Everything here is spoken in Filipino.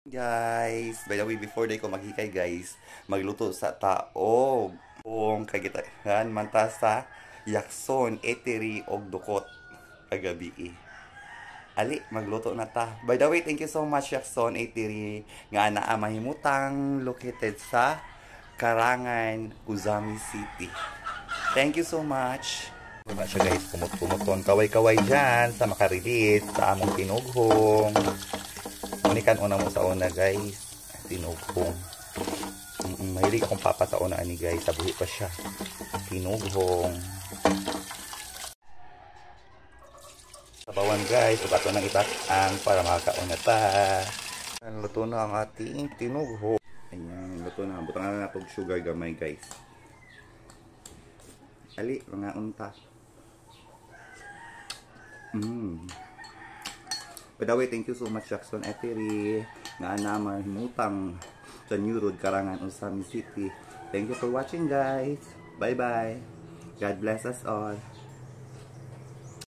Guys, by the way, before day ko maghikay guys, magluto sa taog. Kung kagitahan manta sa yakson, eteri, og dukot kagabi Ali, magluto na ta. By the way, thank you so much yakson, eteri, nga naa mahimutang located sa Karangan, Uzami City. Thank you so much. Diba siya guys, kumot-kumoton, kaway-kaway dyan sa makarilis, sa among tinughong. Unikan una mo sa una guys, tinughong. Mahilig akong papa sa una ani guys, sabuhi pa siya. Tinughong. Sabawan guys, ug ato nang itak-ang para makakauna ta. Luto na ang ating tinughong. Ayan, luto na. Butangan na natog sugar gamay guys. Ali, mga unta. By the way, thank you so much Jackson Eteri nga naman himutang sa New Road, Karangan, Usami City. Thank you for watching guys. Bye bye. God bless us all.